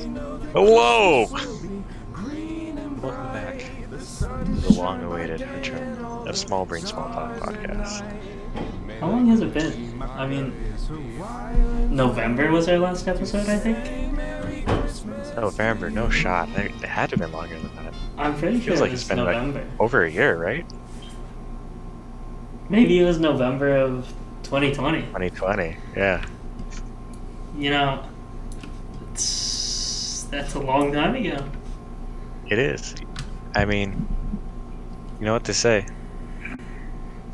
Hello! Welcome back to the long-awaited return of Small Brain Small Talk podcast. How long has it been? I mean, November was our last episode, I think. November, no shot. It had to have been longer than that. I'm pretty sure Feels it like it's was been like November. over a year, right? Maybe it was November of 2020. 2020, yeah. You know, that's a long time ago. It is. I mean, you know what to say.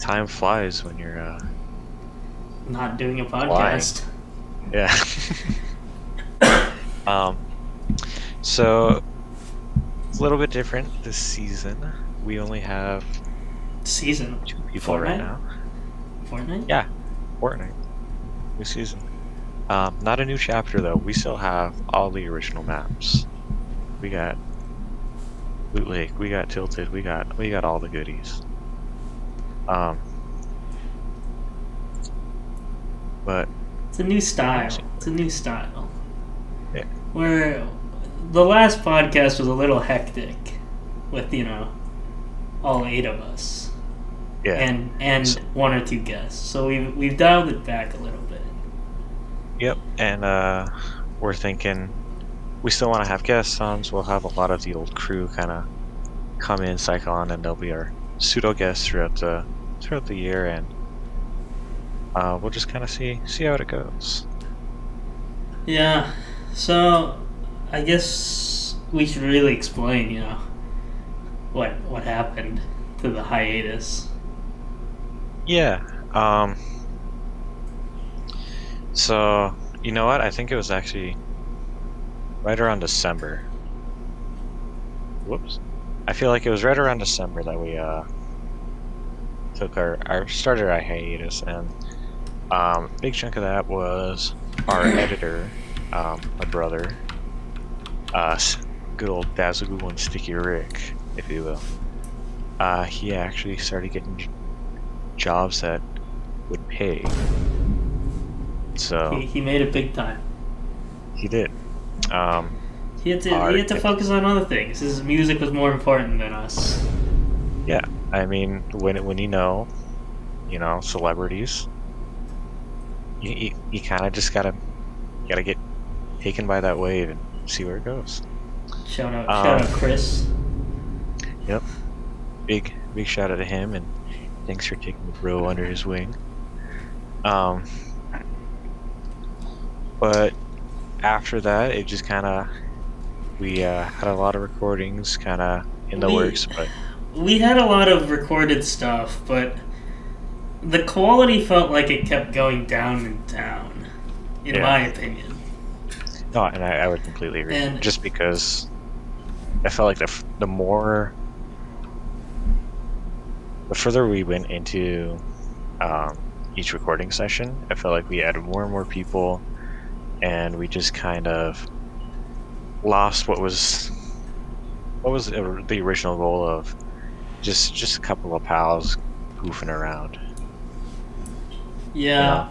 Time flies when you're, Not doing a podcast. yeah. So it's a little bit different this season. We only have Season. 2 people right now. Fortnite? Yeah, Fortnite. New season. Not a new chapter though. We still have all the original maps. We got Loot Lake. We got Tilted. We got all the goodies. But It's a new style. It's a new style. yeah, Where the last podcast was a little hectic with, all 8 of us. yeah. And one or two guests. So we've dialed it back a little bit. Yep. And we're thinking we still want to have guests on, so we'll have a lot of the old crew kind of come in, cycle on, and they'll be our pseudo guests throughout the year, and we'll just kind of see how it goes. Yeah. So I guess we should really explain, what happened to the hiatus. Yeah. So you know what? I think it was actually right around December. Whoops. I feel like it was right around December that we took started our hiatus, and big chunk of that was our editor, my brother, good old Dazzlegoo and Sticky Rick, if you will. He actually started getting jobs that would pay. So He made it big time. he did. He had to focus on other things. His music was more important than us. Yeah, I mean, when you know celebrities, you kind of just gotta get taken by that wave and see where it goes. Shout out Chris. Yep, big shout out to him, and thanks for taking the bro under his wing. But after that, it just kind of we had a lot of recordings kind of in the works, but We had a lot of recorded stuff, but the quality felt like it kept going down and down, in my opinion. no, and I would completely agree. And just because I felt like the further we went into each recording session, I felt like we added more and more people, and we just kind of lost what was the original goal of just a couple of pals goofing around. yeah,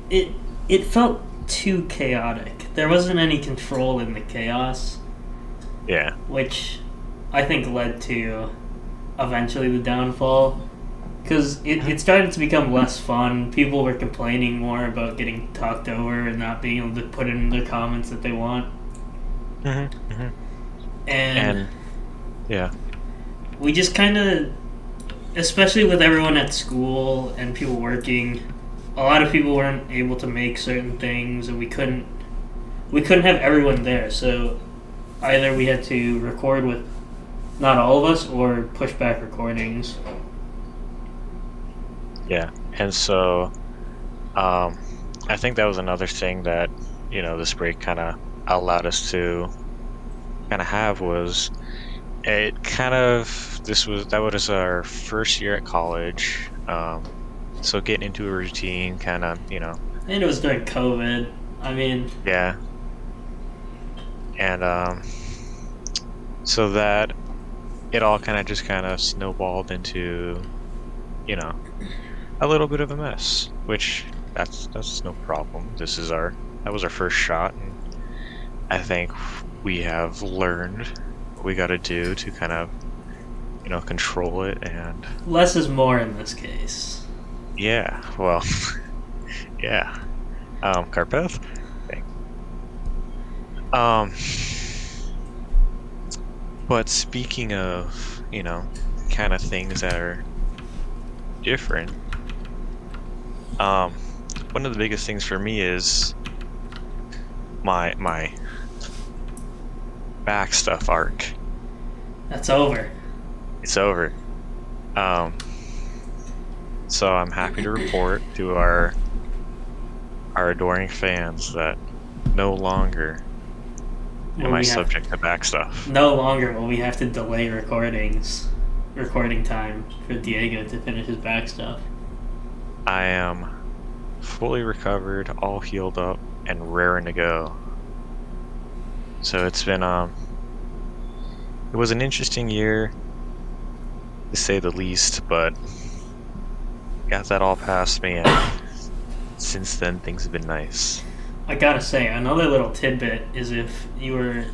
it felt too chaotic. There wasn't any control in the chaos, Yeah. which I think led to eventually the downfall. Because it started to become less fun. People were complaining more about getting talked over and not being able to put in their comments that they want. And yeah. we just kind of, especially with everyone at school and people working, a lot of people weren't able to make certain things, and we couldn't have everyone there. So either we had to record with not all of us or push back recordings. Yeah, and so I think that was another thing that this break kind of allowed us to kind of have was that was our first year at college, so getting into a routine kind of And it was during COVID. I mean, yeah, and so that it all kind of snowballed into a little bit of a mess, which that's no problem. That was our first shot, and I think we have learned what we got to do to kind of, control it. And Less is more in this case. yeah, well, yeah. Carpeth? Okay. Um, but speaking of, kind of things that are different, um, one of the biggest things for me is my back stuff arc. That's over. It's over. Um, so I'm happy to report to our adoring fans that no longer am I subject to back stuff. No longer will we have to delay recording time for Diego to finish his back stuff. I am fully recovered, all healed up, and raring to go. So it's been it was an interesting year, to say the least, but got that all past me, and since then things have been nice. I gotta say, another little tidbit is if you were,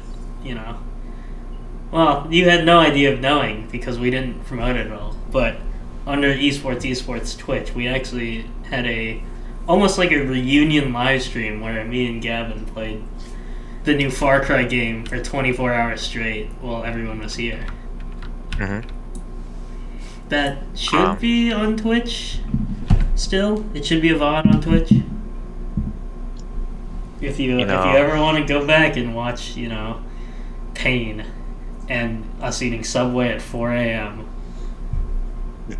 well, you had no idea of knowing because we didn't promote it at all, but under Esports Twitch, we actually had almost like a reunion live stream where me and Gavin played the new Far Cry game for 24 hours straight while everyone was here. Mm-hmm. That should be on Twitch still. It should be a VOD on Twitch. If you ever want to go back and watch, Pain and us eating Subway at 4 a.m.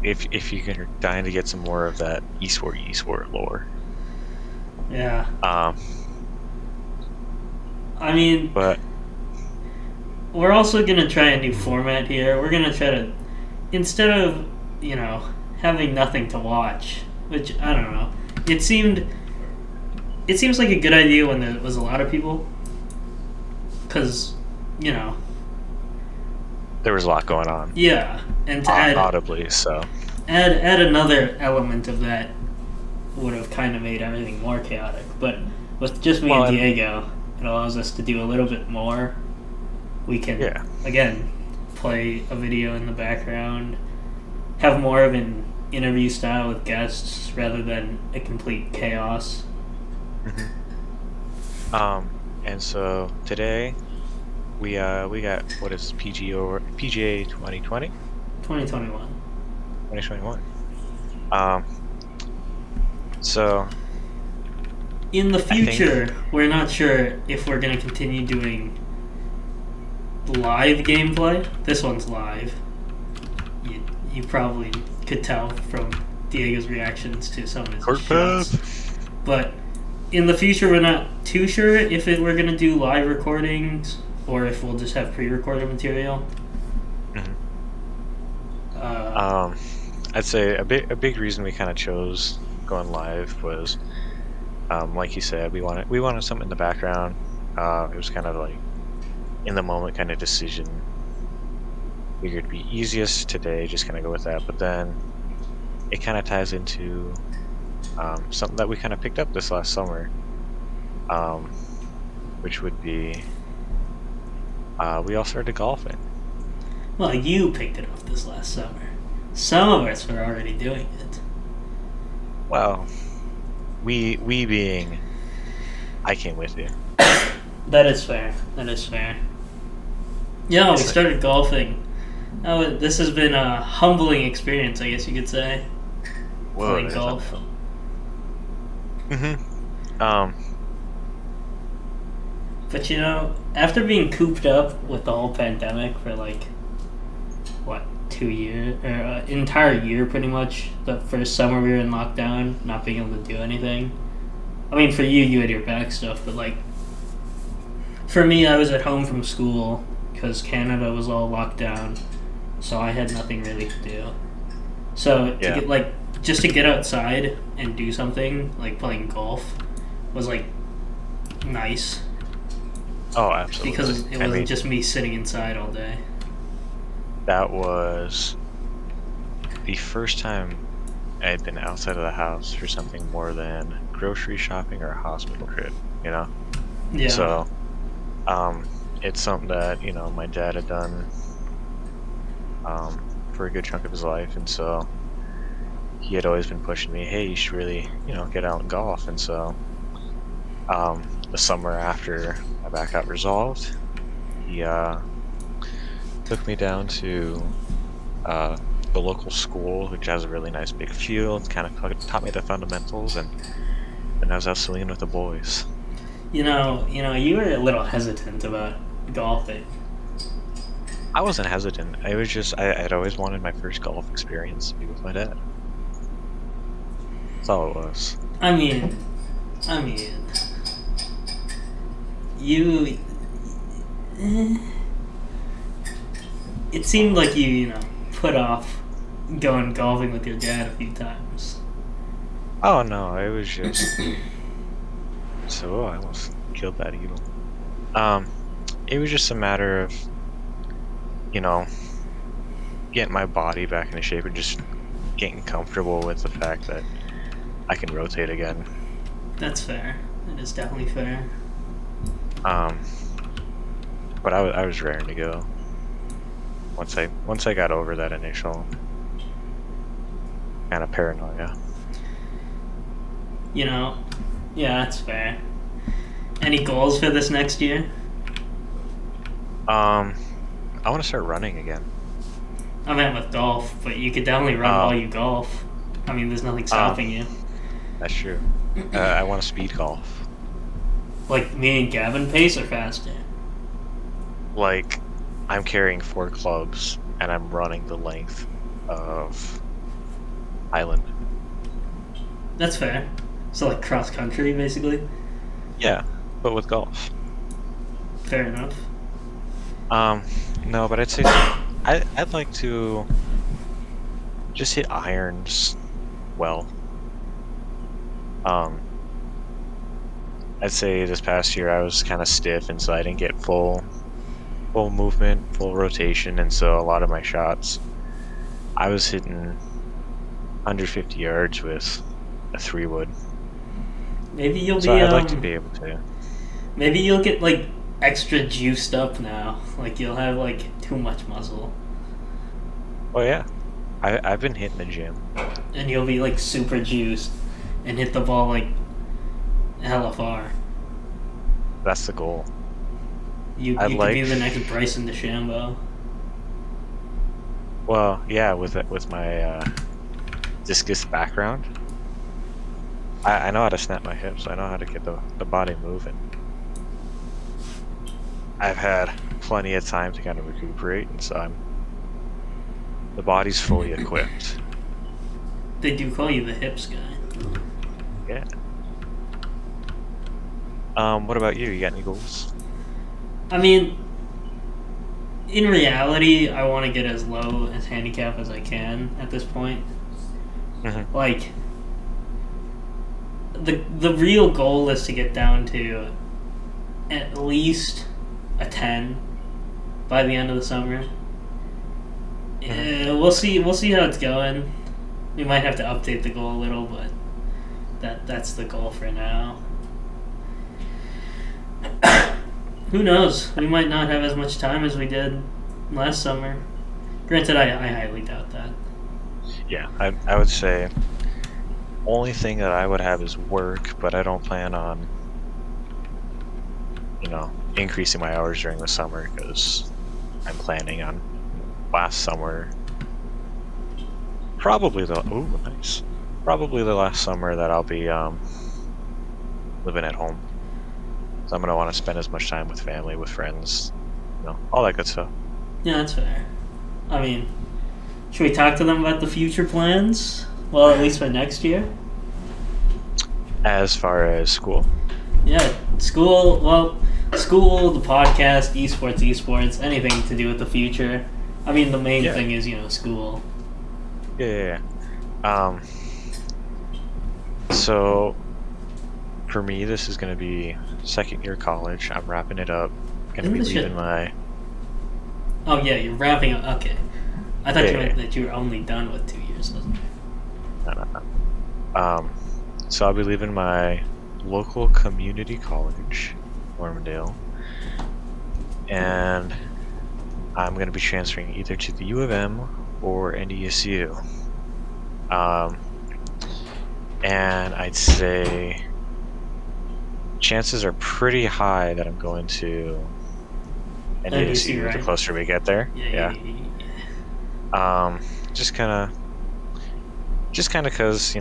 If you're dying to get some more of that esport lore. Yeah. But we're also gonna try a new format here. We're gonna try to, instead of, having nothing to watch, which I don't know. It seems like a good idea when there was a lot of people, because, there was a lot going on. Yeah, and to add audibly, so add another element of that would have kind of made everything more chaotic. But with just me and Diego, it allows us to do a little bit more. We can again play a video in the background, have more of an interview style with guests rather than a complete chaos. Mm-hmm. And so today we got, what is PGA 2020? 2021. So in the future, we're not sure if we're going to continue doing live gameplay. This one's live. You probably could tell from Diego's reactions to some of his shots. But in the future, we're not too sure if we're going to do live recordings or if we'll just have pre-recorded material. Mm-hmm. I'd say a big reason we kind of chose going live was, like you said, we wanted something in the background. It was kind of like in the moment kind of decision. Figured it'd be easiest today, just kind of go with that. But then it kind of ties into something that we kind of picked up this last summer, which would be we all started golfing. Well, you picked it up this last summer. Some of us were already doing it. Well, we being, I came with you. That is fair. Yeah, we started golfing. This has been a humbling experience, I guess you could say. Whoa, playing golf. But after being cooped up with the whole pandemic for 2 years, or entire year pretty much, the first summer we were in lockdown, not being able to do anything. I mean, for you had your back stuff, but for me, I was at home from school because Canada was all locked down, so I had nothing really to do. So just to get outside and do something like playing golf was nice. Oh, absolutely. Because it wasn't just me sitting inside all day. That was the first time I had been outside of the house for something more than grocery shopping or a hospital trip, Yeah. So, It's something that my dad had done for a good chunk of his life, and so he had always been pushing me, hey, you should really get out and golf. And so the summer after my back got resolved, he took me down to the local school, which has a really nice big field, kind of taught me the fundamentals, and I was out swinging with the boys. You were a little hesitant about golfing. I wasn't hesitant. I was just I'd always wanted my first golf experience to be with my dad. That's all it was. I mean, you. It seemed like you put off going golfing with your dad a few times. Oh no, it was just so I almost killed that eagle. It was just a matter of getting my body back into shape and just getting comfortable with the fact that I can rotate again. That's fair. That is definitely fair. But I was raring to go once I got over that initial kind of paranoia. Yeah, that's fair. Any goals for this next year? I want to start running again. I meant with golf, but you could definitely run while you golf. I mean, there's nothing stopping you. That's true. I want to speed golf. Like me and Gavin pace or faster? Like, I'm carrying 4 clubs and I'm running the length of Island. That's fair. So like cross country, basically. Yeah, but with golf. Fair enough. No, but I'd say I'd like to just hit irons well. I'd say this past year I was kind of stiff, and so I didn't get full movement, full rotation, and so a lot of my shots I was hitting 150 yards with a 3-wood. Maybe you'll So be. I'd like to be able to. Maybe you'll get like extra juiced up now. Like you'll have like too much muscle, Oh yeah, I've been hitting the gym. and you'll be like super juiced and hit the ball like hella far. That's the goal. You I'd could like- be the next Bryson DeChambeau. Well, yeah, with my discus background, I know how to snap my hips. I know how to get the body moving. I've had plenty of time to kind of recuperate, and so the body's fully equipped. They do call you the hips guy. Yeah. What about you? You got any goals? I mean, in reality, I want to get as low as handicap as I can at this point. Mm-hmm. Like, the real goal is to get down to at least a 10 by the end of the summer. We'll see how it's going. We might have to update the goal a little, but that's the goal for now. Who knows? We might not have as much time as we did last summer. Granted, I highly doubt that. Yeah, I would say only thing that I would have is work, but I don't plan on increasing my hours during the summer because I'm planning on last summer. Probably the last summer that I'll be living at home. So I'm gonna want to spend as much time with family, with friends, all that good stuff. Yeah, that's fair. I mean, should we talk to them about the future plans? Well, at least for next year. As far as school, Yeah, school. Well, school, the podcast, esports, anything to do with the future. I mean, the main Yeah. thing is school. yeah. So for me, this is gonna be second year college. I'm wrapping it up. Gonna be Isn't this leaving shit- my. Oh yeah, you're wrapping up. Okay, I thought you Yeah. meant that you were only done with 2 years. No. So I'll be leaving my local community college, Normandale, and I'm going to be transferring either to the U of M or NDSU. And I'd say chances are pretty high that I'm going to NDSU right? the closer we get there. Yeah. Just kind of because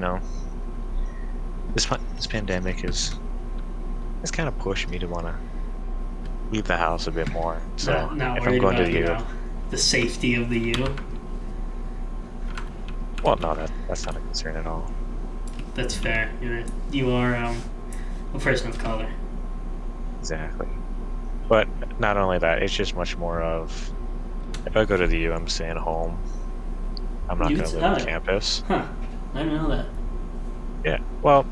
this pandemic has kind of pushed me to want to leave the house a bit more. So Not if I'm worried going to about the U, the safety of the U. well, no, that's not a concern at all. That's fair. You are a person of color. Exactly. But not only that, it's just much more of, if I go to the U, I'm staying home. I'm not going to live on campus. Huh. I didn't know that. Yeah. Well,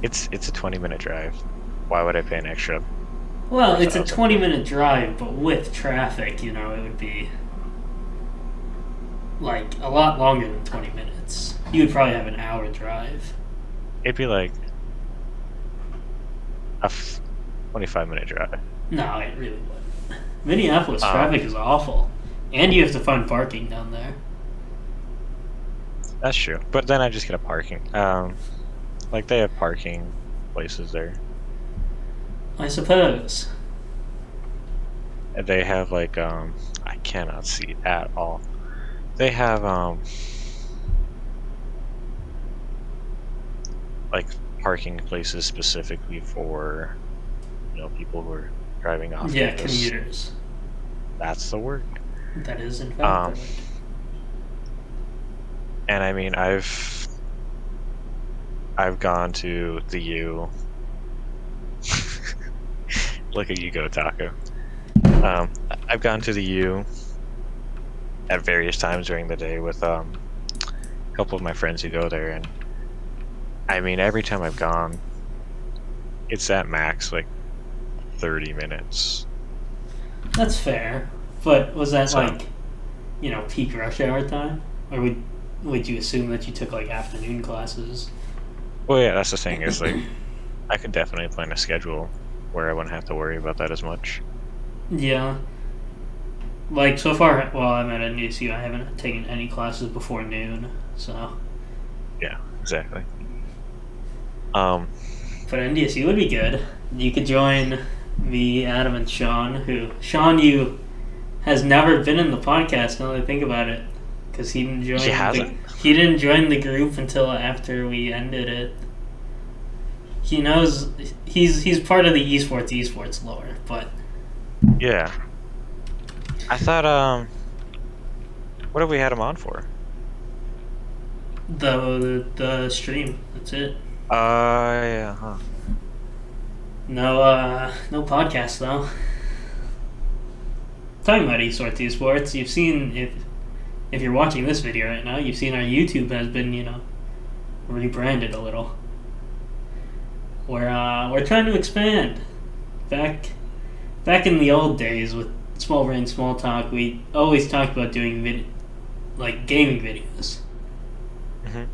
it's a 20-minute drive. Why would I pay an extra? Well, it's a 20-minute drive, but with traffic, it would be like a lot longer than 20 minutes. You would probably have an hour drive. It'd be like a 25-minute drive. No, it really wouldn't. Minneapolis traffic is awful, and you have to find parking down there. That's true, but then I just get a parking. Like they have parking places there. I suppose. They have like I cannot see at all. They have like parking places specifically for people who are driving off campus. Commuters. That's the word. That is in fact the word. And I mean, I've gone to the U. Look at you go, Taco. I've gone to the U at various times during the day with a couple of my friends who go there, and I mean, every time I've gone, it's at max like 30 minutes. That's fair, but was that peak rush hour time, or would you assume that you took like afternoon classes? Well, yeah, that's the thing is like I could definitely plan a schedule where I wouldn't have to worry about that as much. Yeah. Like so far, while I'm at NDSU, I haven't taken any classes before noon, so. Yeah, exactly. But NDSU would be good. You could join me, Adam, and Sean. Sean has never been in the podcast. Now that I think about it, because he didn't join. He didn't join the group until after we ended it. He knows he's part of the esports lore, but yeah. I thought what have we had him on for? The stream. That's it. Yeah, huh. No podcast though. Talking about esports, you've seen if you're watching this video right now, you've seen our YouTube has been rebranded a little. We're trying to expand. Back in the old days with Small Brain Small Talk, we always talked about doing gaming videos. Mm-hmm.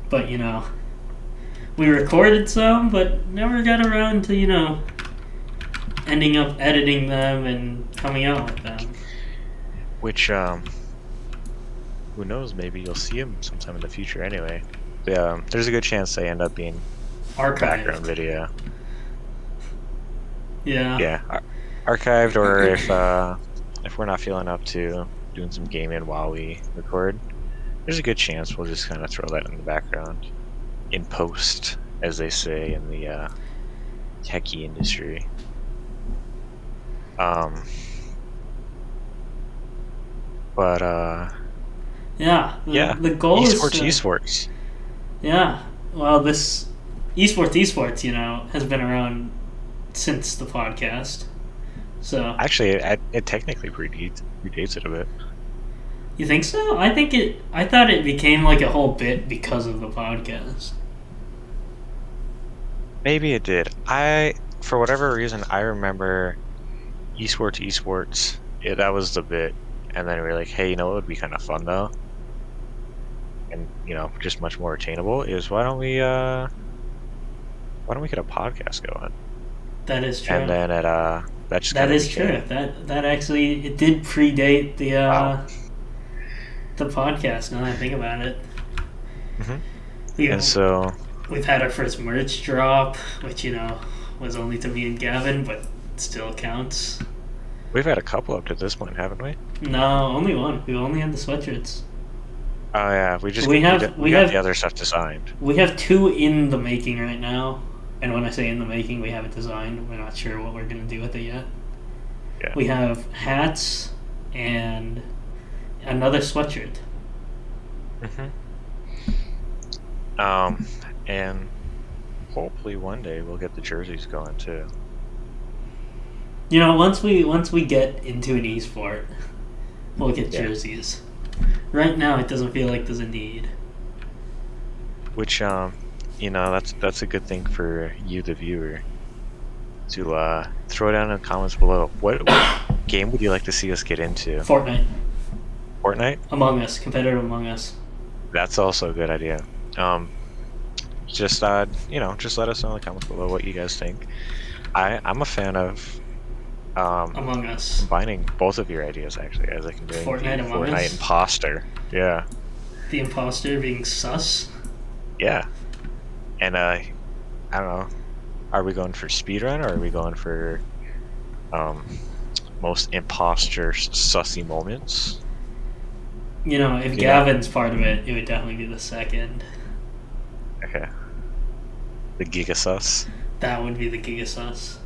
But we recorded some, but never got around to ending up editing them and coming out with them. Which who knows? Maybe you'll see them sometime in the future. Anyway, there's a good chance they end up being archived background video. Yeah. Yeah, archived, or if we're not feeling up to doing some gaming while we record, there's a good chance we'll just kind of throw that in the background in post, as they say in the techie industry. But the goal esports. Yeah, well, this esports, has been around since the podcast. So actually, it technically predates it a bit. You think so? I thought it became like a whole bit because of the podcast. Maybe it did. For whatever reason, I remember esports. That was the bit, and then we were like, hey, what would be kind of fun though, and just much more attainable is why don't we get a podcast going? That is true. And then at That just That kind of is true. became. That actually it did predate Wow. the podcast. Now that I think about it, Hmm. we And so we've had our first merch drop, which was only to me and Gavin, but still counts. we've had a couple up to this point, haven't we? No, only one. We only had the sweatshirts. Oh yeah, We have we we got the have other stuff designed. we have two in the making right now. And when I say in the making, we have it designed. We're not sure what we're gonna do with it yet. Yeah. We have hats and another sweatshirt. Hmm. And hopefully one day we'll get the jerseys going too. Once we get into an esport, we'll get Yeah. jerseys. Right now, it doesn't feel like there's a need. Which that's a good thing for you, the viewer, to throw down in the comments below. What game would you like to see us get into? Fortnite, Fortnite? Among Us, competitive Among Us. That's also a good idea. Just just let us know in the comments below what you guys think. I'm a fan of Among Us. combining both of your ideas actually, as I can do Fortnite the Among Fortnite Us? imposter. Yeah, The imposter being sus. yeah. And I don't know. Are we going for speedrun or are we going for um most imposter sussy moments? If Yeah. Gavin's part of it, it would definitely be the second. Okay. The Gigasus. That would be the Giga sus.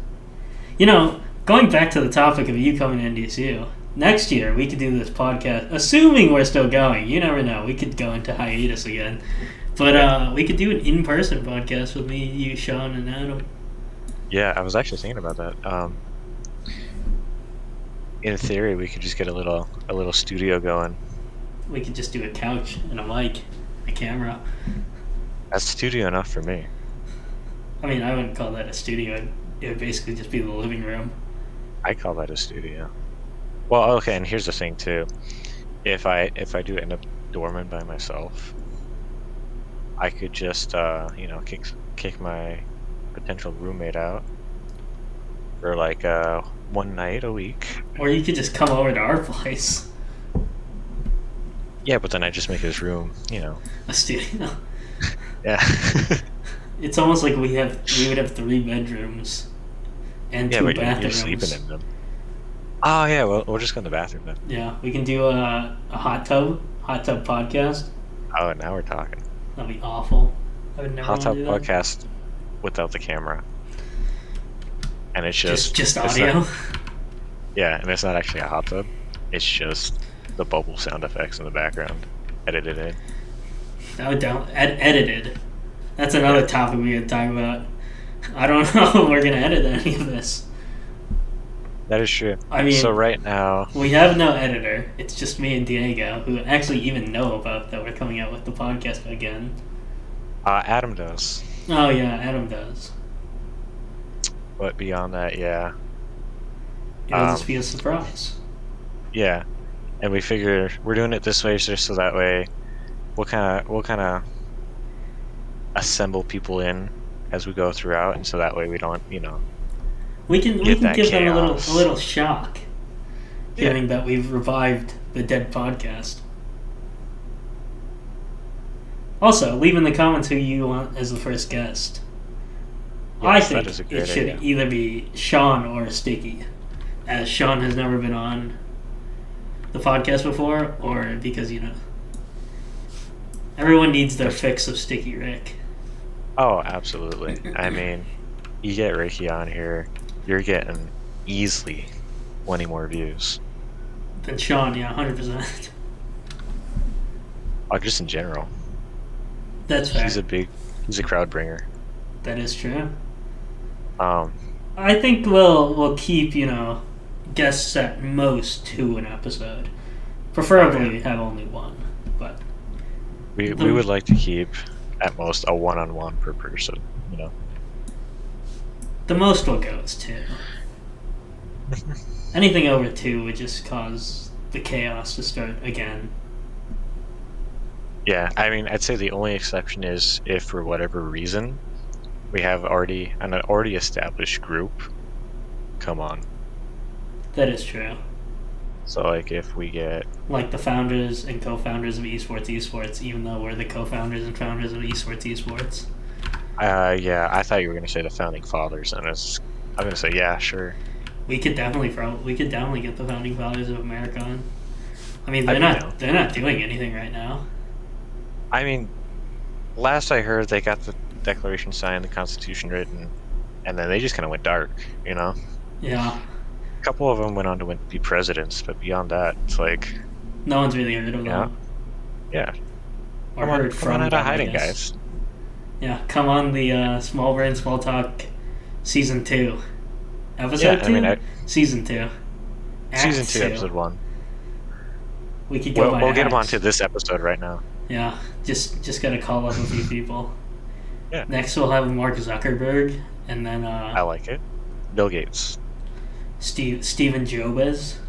Going back to the topic of you coming to NDSU, next year we could do this podcast, assuming we're still going. You never know. We could go into hiatus again. But we could do an in-person podcast with me, you, Sean, and Adam. Yeah, I was actually thinking about that. In theory, we could just get a little studio going. We could just do a couch and a mic, a camera. That's studio enough for me. I mean, I wouldn't call that a studio. It would basically just be the living room. I call that a studio. Well, okay, and here's the thing too. If I do end up dorming by myself, I could just kick my potential roommate out for like one night a week. Or you could just come over to our place. Yeah, but then I just make his room, A studio. Yeah. It's almost like we would have 3 bedrooms and Yeah, 2 but you're bathrooms. sleeping in them. Oh yeah, well we'll just go in the bathroom then. Yeah, we can do a hot tub podcast. Oh, now we're talking. That'd be awful. I would never Hot want tub to do that. podcast without the camera. And it's Just it's audio. not- yeah, and it's not actually a hot tub. It's just the bubble sound effects in the background edited in. That would edited. That's another topic we could talk about. I don't know if we're gonna edit any of this. That is true. I mean, So right now, we have no editor. It's just me and Diego, who actually even know about that we're coming out with the podcast again. Adam does. Oh yeah, Adam does. But beyond that, yeah. It'll just be a surprise. Yeah. And we figure we're doing it this way just so that way we'll kinda assemble people in as we go throughout, and so that way we don't, We can Get that give them chaos. a little shock, Yeah. hearing that we've revived the dead podcast. Also, leave in the comments who you want as the first guest. I Yes, that think is a it great should idea. either be Sean or Sticky, as Sean has never been on the podcast before, or because everyone needs their fix of Sticky Rick. Oh, absolutely. I mean, you get Ricky on here, you're getting easily 20 more views. Then Sean, yeah, 100%. Oh, just in general. That's fair. He's a crowd bringer. That is true. Um, I think we'll keep guests at most 2 an episode. Preferably have only 1, but we The- would like to keep at most a one-on-one per person, the most we'll go is 2. Anything over 2 would just cause the chaos to start again. Yeah, I mean, I'd say the only exception is if for whatever reason we have an already established group come on. That is true. So like if we get Like the founders and co-founders of esports, even though we're the co-founders and founders of esports. yeah, I thought you were gonna say the founding fathers, and I'm gonna say yeah, sure. We could definitely get the founding fathers of America on. I mean, I'd be down. they're not doing anything right now. I mean, last I heard, they got the Declaration signed, the Constitution written, and then they just kind of went dark. You know, Yeah, a couple of them went on to be presidents, but beyond that, it's like, no one's really heard of yeah, them yeah. or Come on, heard come from on out them, of I hiding, guess. guys. Yeah, come on the Small Brain Small Talk season 2, episode Yeah, 2, I mean, season 2, Act season 2, 2. episode 1. We could go by We'll get them acts. onto this episode right now. Yeah, just gotta call up a few people. Yeah. Next we'll have Mark Zuckerberg, and then I like it. Bill Gates. Steven Jobs.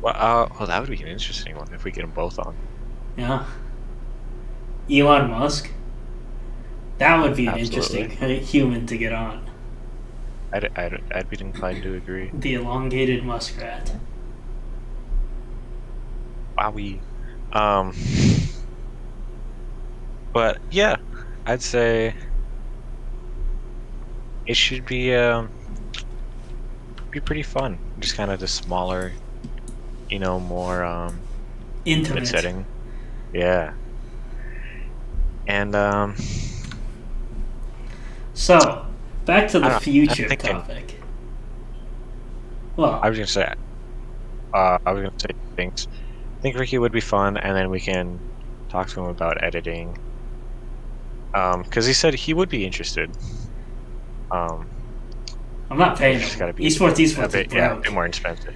Well, that would be an interesting one if we get them both on. Yeah. Elon Musk. That would be an Absolutely. interesting human to get on. I'd be inclined to agree. The elongated muskrat. Wowie. But yeah, I'd say it should be pretty fun. Just kind of the smaller, more Intimate. setting. Yeah. And So, back to I the don't know, future I'm thinking- topic. Well, I was gonna say things. I think Ricky would be fun, and then we can talk to him about editing. Because he said he would be interested. I'm not paying It's him. gotta be Esports a is bit, broke. a bit more expensive.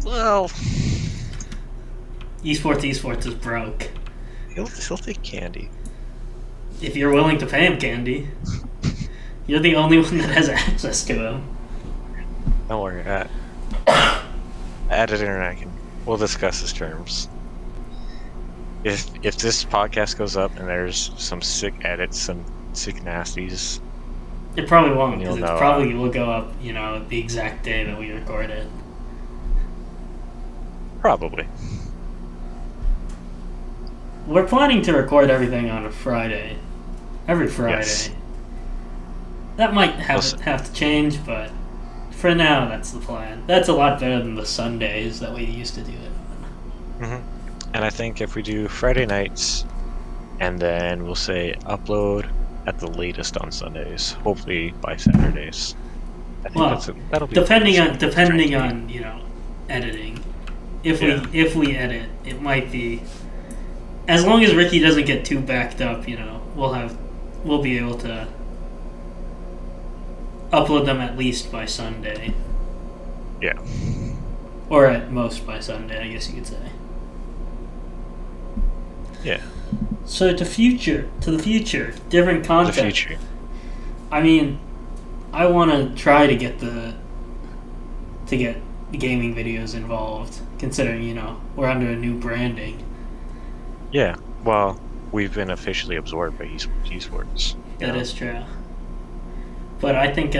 Well, Esports is broke. he'll take candy. If you're willing to pay him, Candy, you're the only one that has access to him. Don't worry. Editor and I we'll discuss his terms. If this podcast goes up and there's some sick edits, some sick nasties, It probably won't, because You'll it know, probably will go up, the exact day that we record it. probably. We're planning to record everything on a Friday. Every Friday. Yes. That might have Listen. to change, but for now, that's the plan. That's a lot better than the Sundays that we used to do it on. hmm And I think if we do Friday nights, and then we'll say upload at the latest on Sundays, hopefully by Saturdays. I think Well, that'll be Depending on Trying editing. If Yeah. we edit, it might be, as long as Ricky doesn't get too backed up, we'll be able to upload them at least by Sunday, Yeah. or at most by Sunday, I guess you could say. Yeah. So to the future, different The content. future. I mean, I want to try to get the gaming videos involved, considering we're under a new branding. Yeah. Well, we've been officially absorbed by esports. That is true. But I think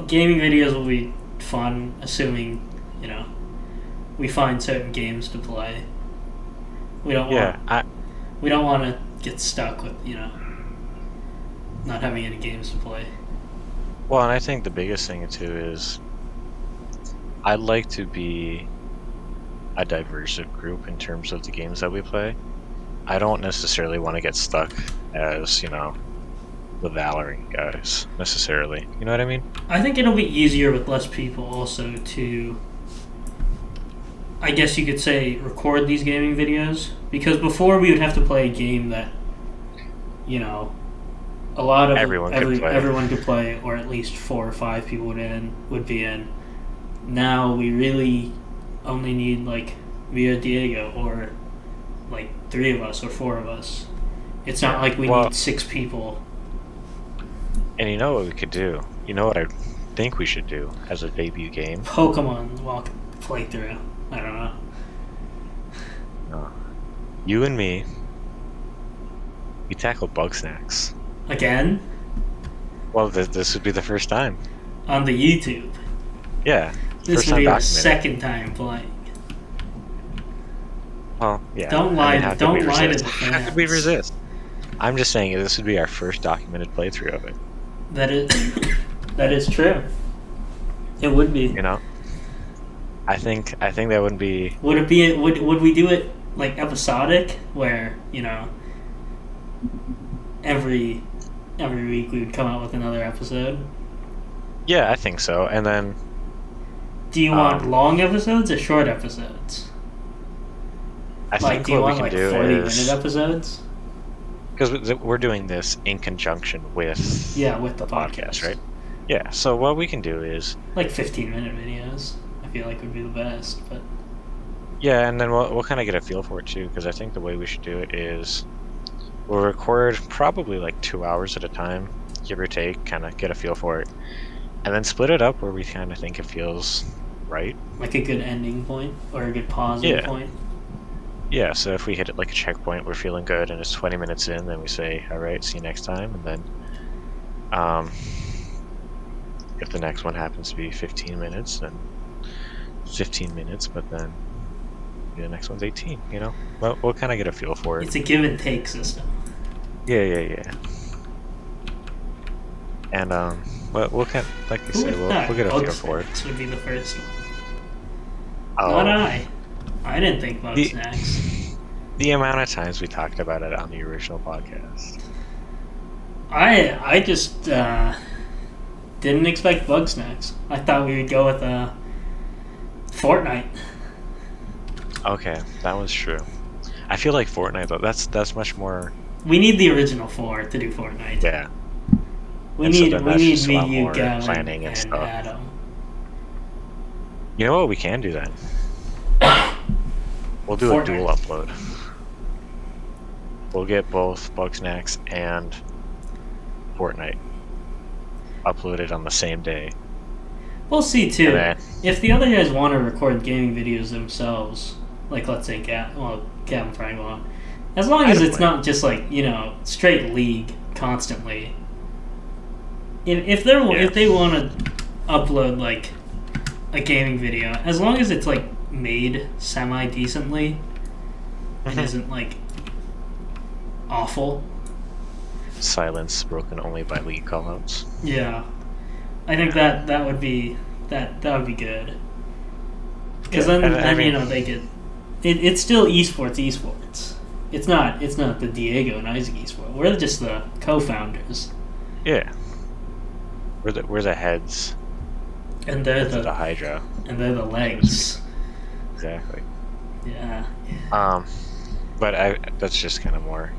gaming videos will be fun, assuming we find certain games to play. We don't Yeah. want to get stuck with not having any games to play. Well, and I think the biggest thing too is I'd like to be a diverse group in terms of the games that we play. I don't necessarily want to get stuck as, the Valorant guys, necessarily. You know what I mean? I think it'll be easier with less people also to, I guess you could say, record these gaming videos, because before we would have to play a game that a lot of Everyone could play. everyone could play, or at least 4 or 5 people would be in. Now we really only need like me or Diego, or like 3 of us or 4 of us. It's not like we need 6 people. And you know what we could do? You know what I think we should do as a debut game? Pokemon walk playthrough. I don't know. No. You and me, we tackle Bug Snacks. Again? Well, this would be the first time. on the YouTube. Yeah. This First would time be our documented. second time playing. Well, yeah. Don't I lie. mean, how could we Don't lie to resist? the How could we fans. resist? I'm just saying this would be our first documented playthrough of it. That is that is true. It would be. You know, I think that wouldn't be. Would it be? Would we do it like episodic, where every week we would come out with another episode? Yeah, I think so. And then Do you want long episodes or short episodes? I Like, think do you what we want can like do 40-minute is episodes? because we're doing this in conjunction with Yeah, with the podcast, podcast, right? Yeah. So what we can do is like 15-minute videos. I feel like would be the best, but yeah, and then we'll kind of get a feel for it too. Because I think the way we should do it is we'll record probably like 2 hours at a time, give or take, kind of get a feel for it, and then split it up where we kind of think it feels right. like a good ending point or a good pausing Yeah. point. Yeah, so if we hit it like a checkpoint, we're feeling good, and it's 20 minutes in, then we say, all right, see you next time. And then if the next one happens to be 15 minutes, then 15 minutes, but then the next one's 18, you know? Well, we'll kind of get a feel for it. It's a give and take system. Yeah. And, we'll kind of, like you Who say, would we'll thought get a feel Bugs for it. Snacks would be the first one? Oh, Not I. I didn't think Bug The- Snacks. The amount of times we talked about it on the original podcast. I just didn't expect Bug Snacks. I thought we would go with Fortnite. Okay, that was true. I feel like Fortnite, though, that's much more, We need the original four to do Fortnite. yeah. We And so need then we that's need just a me, lot you, more Gavin, planning and and stuff. Adam. You know what we can do then? We'll do a Fortnite. dual upload. We'll get both Bugsnax and Fortnite uploaded on the same day. We'll see too. And then, If the other guys want to record gaming videos themselves, like let's say Gavin Franklin, as long as it's not just like straight League constantly. If they want to upload like a gaming video, as long as it's like made semi decently and isn't like awful. silence broken only by League callouts. Yeah, I think that would be would be good. Because Yeah, then and I mean- they get it's still esports. It's not the Diego and Isaac esport. We're just the co-founders, Yeah. We're the heads and they're of the the Hydra. legs. Exactly. Yeah. But that's just kind of more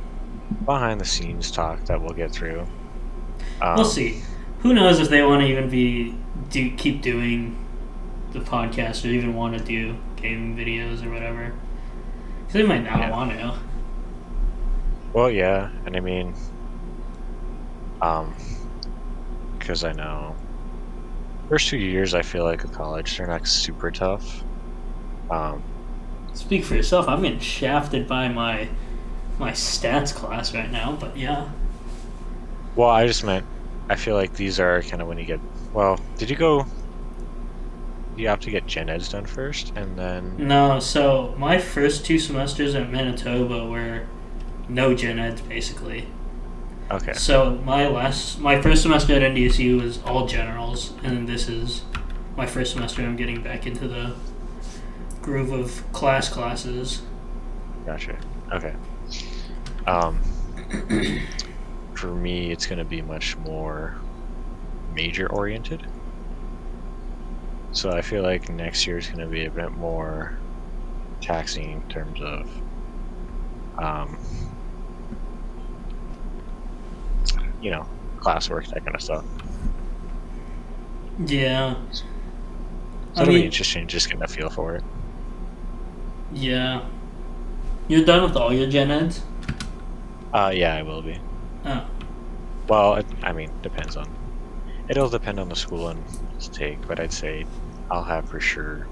behind the scenes talk that we'll get through. We'll see. Who knows if they want to even keep doing the podcast or even want to do gaming videos or whatever. Because they might not want to. Well, yeah, and I mean, because I know first 2 years I feel like of college they're not super tough. Speak for yourself. I'm getting shafted by my stats class right now, but yeah. Well, I just meant I feel like these are kind of when you get. Well, did you have to get gen eds done first, and then No, so my first 2 semesters at Manitoba were no gen eds basically. okay, So my first semester at NDSU was all generals, and then this is my first semester. I'm getting back into the groove of classes. gotcha. Okay. For me, it's going to be much more major oriented. So I feel like next year is going to be a bit more taxing in terms of classwork, that kind of stuff. Yeah. So I it'll be mean, interesting just getting a feel for it. yeah. You're done with all your gen eds? Yeah, I will be. Oh. Well, I mean, it'll depend on the school and its take, but I'd say I'll have for sure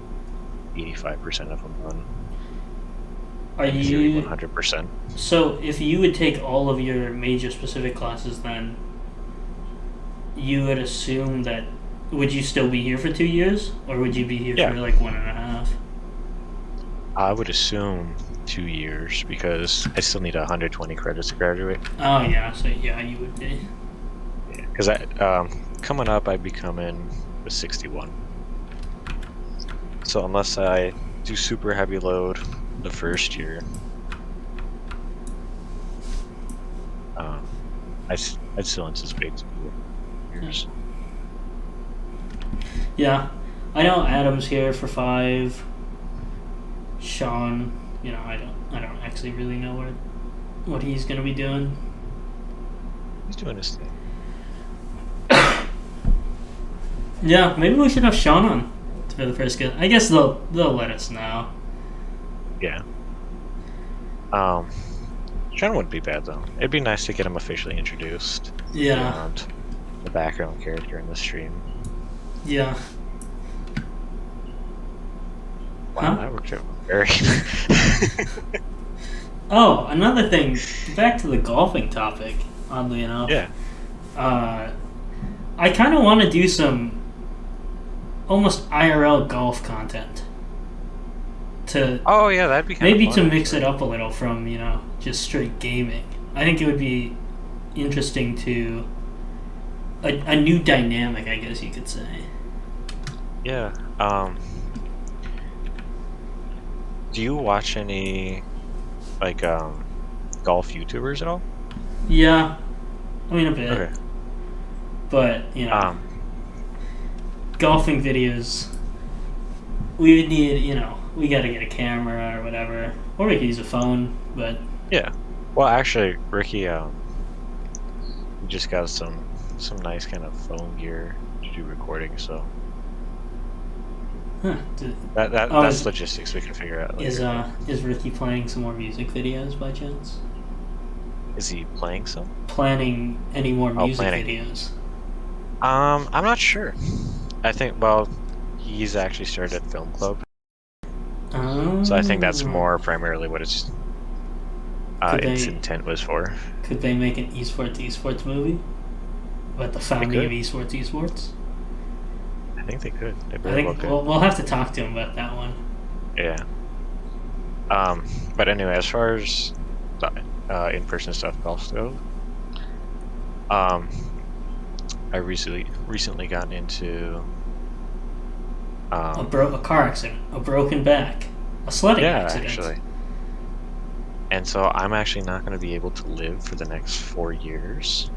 85% of them done. Are In theory, you 100%? So if you would take all of your major specific classes, then you would assume that would you still be here for 2 years, or would you be here Yeah. for like 1.5? I would assume 2 years because I still need 120 credits to graduate. Oh yeah, so yeah, you would be. Because coming up, I'd be coming with 61. So unless I do super heavy load the first year, I'd still anticipate 2 years. Yeah, I know Adam's here for 5. Sean, I don't actually really know what he's gonna be doing. He's doing his thing. Yeah, maybe we should have Sean on for the first guest. I guess they'll let us know. Yeah. Sean wouldn't be bad though. It'd be nice to get him officially introduced. Yeah. Beyond the background character in the stream. Yeah. Wow, Huh? that worked out very. Oh, another thing. Back to the golfing topic. Oddly enough. Yeah. I kind of want to do some almost IRL golf content. Oh yeah, that'd be kind Maybe of fun, to mix it up a little from just straight gaming. I think it would be interesting to a new dynamic, I guess you could say. Yeah. Do you watch any like golf YouTubers at all? Yeah, I mean a bit, Okay. but golfing videos. We would need, we got to get a camera or whatever, or we could use a phone. But Yeah. Well, actually, Ricky, we just got some nice kind of phone gear to do recording, so huh, that's logistics we can figure out later. is Ricky planning some more music videos by chance? Is he playing some? Planning any more music planning. videos? I'm not sure. I think he's actually started at film club, so I think that's more primarily what its intent was for. Could they make an esports movie about the founding of esports? I think they could. They I very well think could. we'll have to talk to him about that one. Yeah. But anyway, as far as the in-person stuff golf goes, I recently gotten into A car accident, a broken back, a sledding accident. actually. And so I'm actually not going to be able to live for the next 4 years.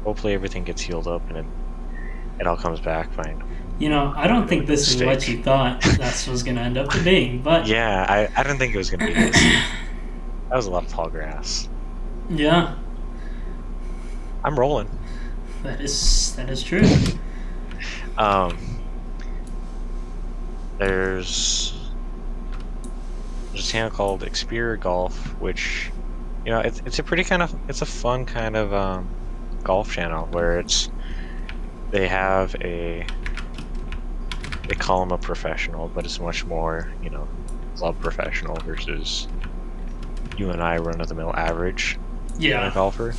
Hopefully everything gets healed up and it all comes back fine. I don't think this is what you thought that was going to end up being, but Yeah, I didn't think it was going to be this. That was a lot of tall grass. yeah, I'm rolling. that is true. There's a channel called Xperia Golf, which it's a fun kind of golf channel where they call him a professional, but it's much more club professional versus you and I run of the mill average Yeah, golfer.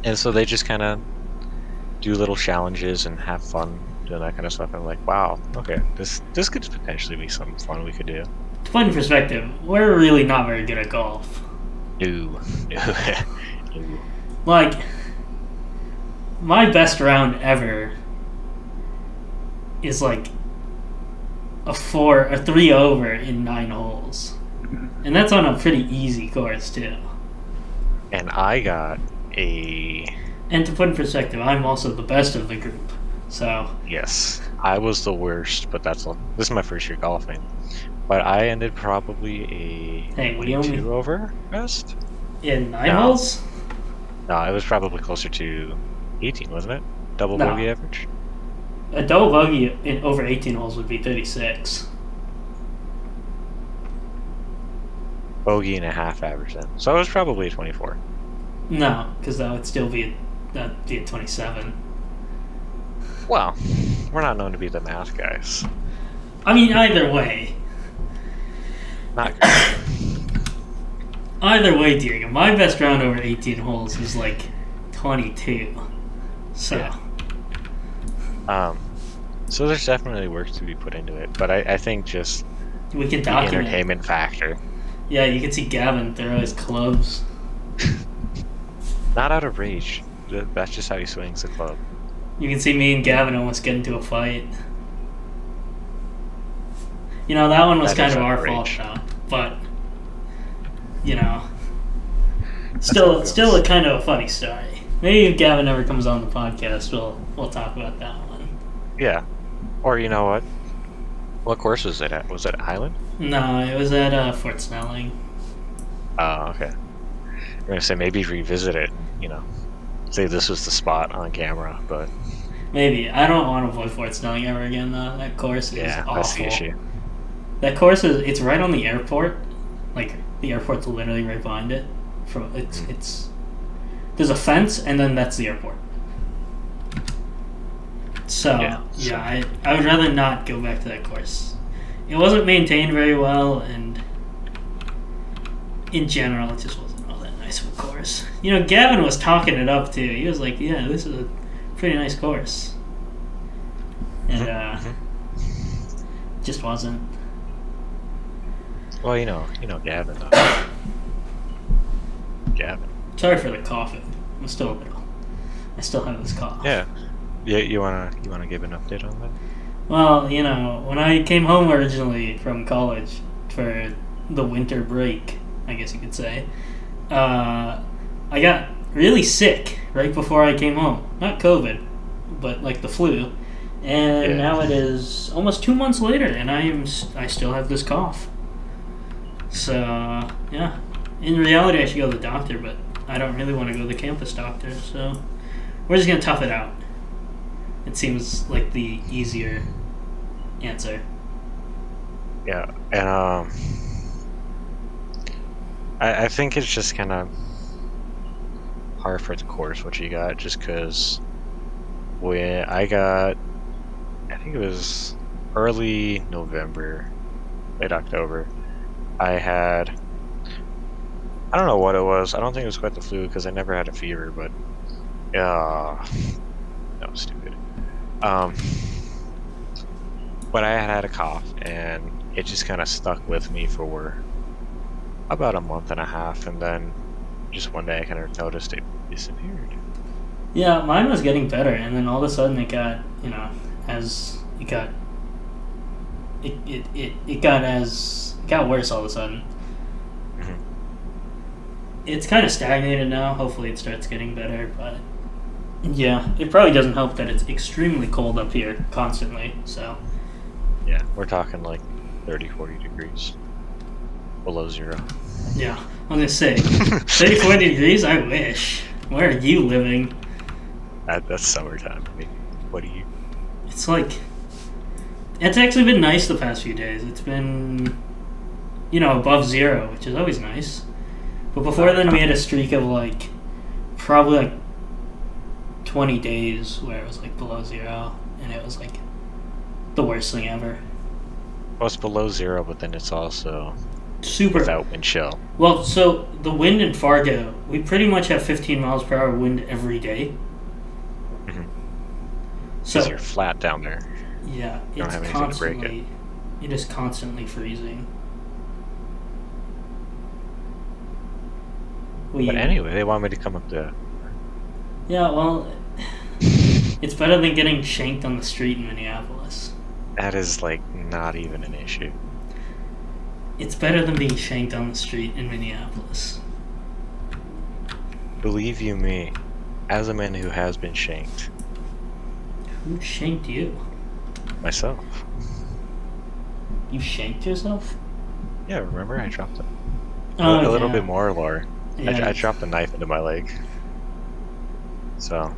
And so they just kind of do little challenges and have fun doing that kind of stuff. And I'm like, wow, okay, this could potentially be something fun we could do. to put in perspective, we're really not very good at golf. No. Like, my best round ever is like a 3 over in 9 holes, and that's on a pretty easy course too. And I got a... And to put in perspective, I'm also the best of the group, so Yes, I was the worst, but this is my first year golfing. But I ended probably a 22 over best. In 9 holes? No, it was probably closer to 18, wasn't it? Double bogey average? A double bogey in over 18 holes would be 36. Bogey and a half average then. So it was probably a 24. No, because that would still be a 27. Well, we're not known to be the math guys. I mean, either way. Not good. Either way, Diego, my best round over 18 holes was like 22. So. Yeah. So there's definitely work to be put into it, but I think just We can the document. entertainment factor. Yeah, you can see Gavin throw his clubs. Not out of rage. That's just how he swings the club. You can see me and Gavin almost get into a fight. You know, that one was That kind is of out our of fault rage. though. But you know, how it still goes. a kind of a funny story. Maybe if Gavin ever comes on the podcast, we'll talk about that one. Yeah. Or you know what? What course was it at? Was it Highland? No, it was at Fort Snelling. Oh, okay. I'm gonna say maybe revisit it. Say this was the spot on camera, but Maybe. I don't want to avoid Fort Snelling ever again though. That course is yeah, that's the awful. issue. That course it's right on the airport. Like the airport's literally right behind it. It's there's a fence and then that's the airport. So I would rather not go back to that course. It wasn't maintained very well, and in general, it just wasn't all that nice of a course. You know, Gavin was talking it up too. He was like, "Yeah, this is a pretty nice course," and just wasn't. Well, Gavin though. Gavin. Sorry for the coughing. I still have this cough. Yeah. Yeah. You wanna give an update on that? Well, you know, when I came home originally from college for the winter break, I guess you could say, I got really sick right before I came home. Not COVID, but like the flu. And now it is almost 2 months later, and I still have this cough. So yeah, in reality, I should go to the doctor, but I don't really want to go to the campus doctor. So we're just gonna tough it out. It seems like the easier answer. Yeah, and I think it's just kind of hard for the course what you got, just because when I think it was early November, late October, I don't know what it was. I don't think it was quite the flu because I never had a fever, but that was stupid. But I had a cough, and it just kind of stuck with me for about a month and a half, and then just one day I kind of noticed it disappeared. Yeah, mine was getting better, and then all of a sudden it got, you know, as it got, it got worse all of a sudden. Mhm. It's kind of stagnated now. Hopefully, it starts getting better, but yeah, it probably doesn't help that it's extremely cold up here constantly. So Yeah, we're talking like 30, 40 degrees below zero. yeah, I was gonna say 30, 40 degrees. I wish. Where are you living? That's summertime. I mean, what do you? It's like it's actually been nice the past few days. It's been, you know, above zero, which is always nice. But before then, we had a streak of like probably like 20 days where it was like below zero, and it was like the worst thing ever. Well, it's below zero, but then it's also Super. without wind chill. Well, so the wind in Fargo, we pretty much have 15 miles per hour wind every day. Mhm. So Because you're flat down there. yeah, You don't it's have anything to break it. constantly. It is constantly freezing. But anyway, they want me to come up to. Yeah, well, it's better than getting shanked on the street in Minneapolis. That is like not even an issue. It's better than being shanked on the street in Minneapolis. Believe you me, as a man who has been shanked Who shanked you? myself. You shanked yourself? Yeah, remember I dropped a Oh, little yeah. bit more, Laura. Yeah. I dropped a knife into my leg. So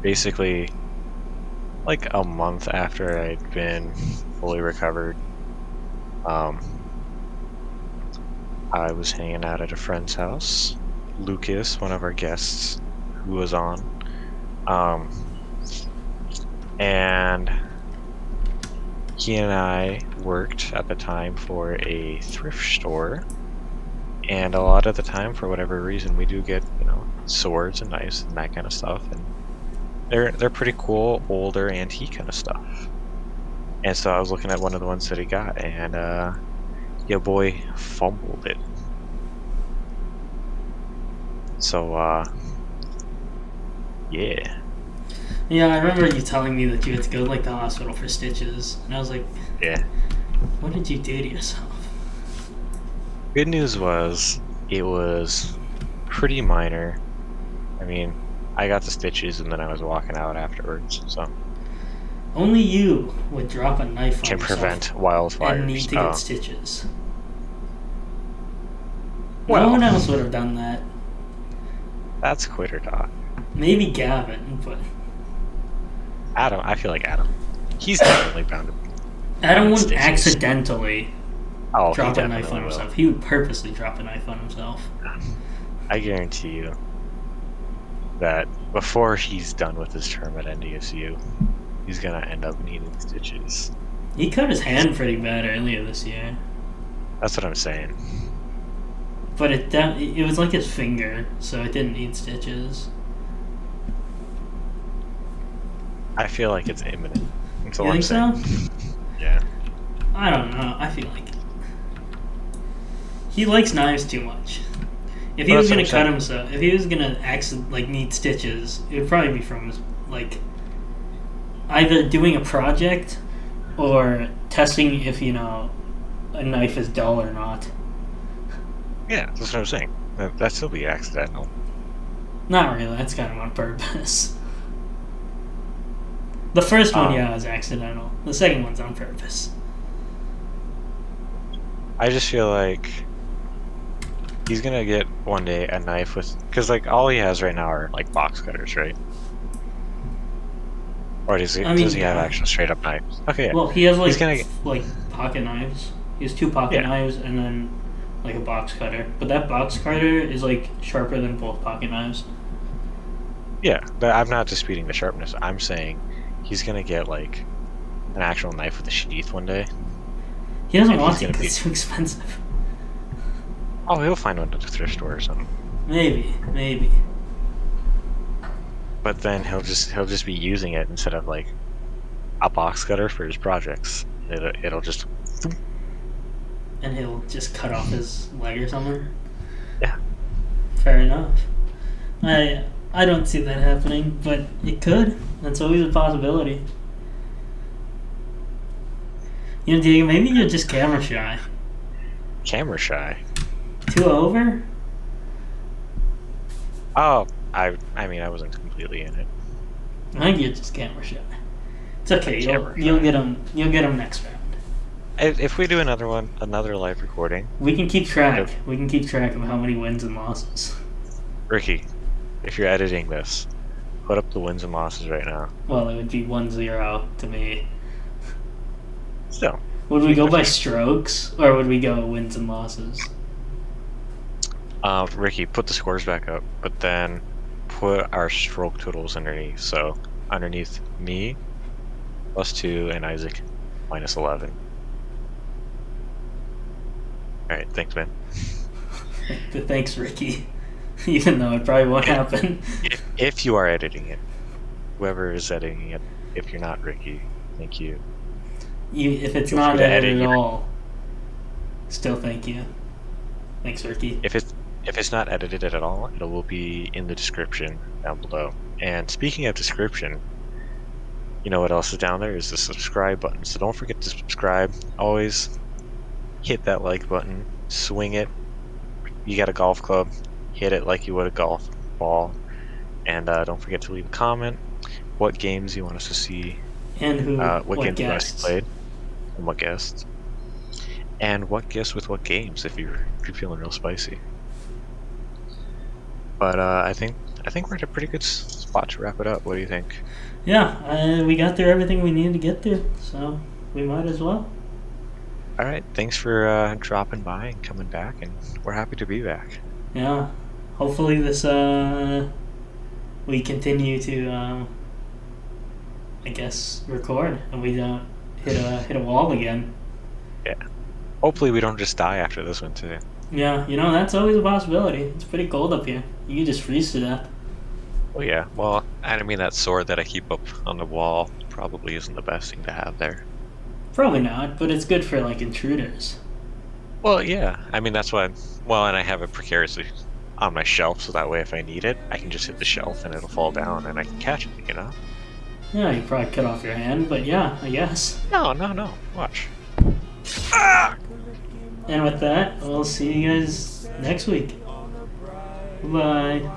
basically, like a month after I'd been fully recovered, I was hanging out at a friend's house. Lucas, one of our guests, who was on, and he and I worked at the time for a thrift store. And a lot of the time, for whatever reason, we do get, swords and knives and that kind of stuff. And they're pretty cool, older antique kind of stuff. And so I was looking at one of the ones that he got, and your boy fumbled it. So yeah, Yeah, I remember you telling me that you had to go to like the hospital for stitches, and I was like, yeah. "What did you do to yourself?" Good news was it was pretty minor. I mean, I got the stitches, and then I was walking out afterwards, so Only you would drop a knife on can yourself prevent and need wildfires. to get stitches. No Well, one else would have done that. that's quitter talk. Maybe Gavin, but Adam, I feel like Adam. He's definitely bound to. Adam Found wouldn't stitches. accidentally Oh, drop he a knife on definitely will. himself. He would purposely drop a knife on himself. I guarantee you that before he's done with his term at NDSU, he's gonna end up needing stitches. He cut his hand pretty bad earlier this year, That's what I'm saying. but it was like his finger, so it didn't need stitches. I feel like it's imminent. That's all You I'm think saying. so? Yeah. I don't know. I feel like he likes knives too much. If he Well, was that's gonna what cut I'm himself, if he was gonna need stitches, it would probably be from like either doing a project or testing if a knife is dull or not. Yeah, that's what I'm saying. That'd still be accidental. Not really. That's kind of on purpose. The first one, yeah, was accidental. The second one's on purpose. I just feel like he's gonna get one day a knife with, because like all he has right now are like box cutters, right? Or does he have yeah. actual straight up knives? Okay, yeah. Well, he has He's gonna get, like pocket knives. He has two pocket Yeah. knives and then like a box cutter. But that box cutter is like sharper than both pocket knives. yeah. But I'm not disputing the sharpness. I'm saying he's gonna get like an actual knife with a sheath one day. He doesn't And want he's to gonna because be- it's too expensive. Oh, he'll find one at a thrift store or something. Maybe. But then he'll just be using it instead of like a box cutter for his projects. It'll just And he'll just cut off his leg or something. Yeah. Fair enough. I don't see that happening, but it could. That's always a possibility. Diego, maybe you're just camera shy. camera shy. Too over? Oh, I mean I wasn't completely in it. I think you're just camera shy. It's okay. Camera You'll shy. get him. You'll get him next round. If we do another live recording, We can keep track. Yep. We can keep track of how many wins and losses. Ricky, if you're editing this, put up the wins and losses right now. Well, it would be 1-0 to me. Still, Would we go by strokes or would we go wins and losses? Ricky, put the scores back up, but then put our stroke totals underneath. So underneath me, +2, and Isaac, -11. All right, thanks, man. But thanks, Ricky. Even though it probably won't happen. If you are editing it, whoever is editing it, if you're not Ricky, thank you. If it's Feel not free to edited edit at your- all, still thank you. Thanks, Ricky. If it's not edited at all, it will be in the description down below. And speaking of description, you know what else is down there is the subscribe button. So don't forget to subscribe. Always hit that like button, swing it. You got a golf club, hit it like you would a golf ball. And don't forget to leave a comment. What games you want us to see? And What games you want us to guests. play? And what guests? And what guests with what games if you're feeling real spicy. But I think we're at a pretty good spot to wrap it up. What do you think? Yeah, we got through everything we needed to get through, so we might as well. All right, thanks for dropping by and coming back, and we're happy to be back. Yeah, hopefully this we continue to I guess record and we don't hit a wall again. Yeah. Hopefully we don't just die after this one too. Yeah, that's always a possibility. It's pretty cold up here. You can just freeze to death. Oh yeah. Well, I mean that sword that I keep up on the wall probably isn't the best thing to have there. Probably not, but it's good for like intruders. Well, yeah. I mean that's what. Well, and I have it precariously on my shelf, so that way if I need it, I can just hit the shelf and it'll fall down and I can catch it. You know? Yeah, you probably cut off your hand, but yeah, I guess. No, no, no. Watch. Ah! And with that, we'll see you guys next week. Bye.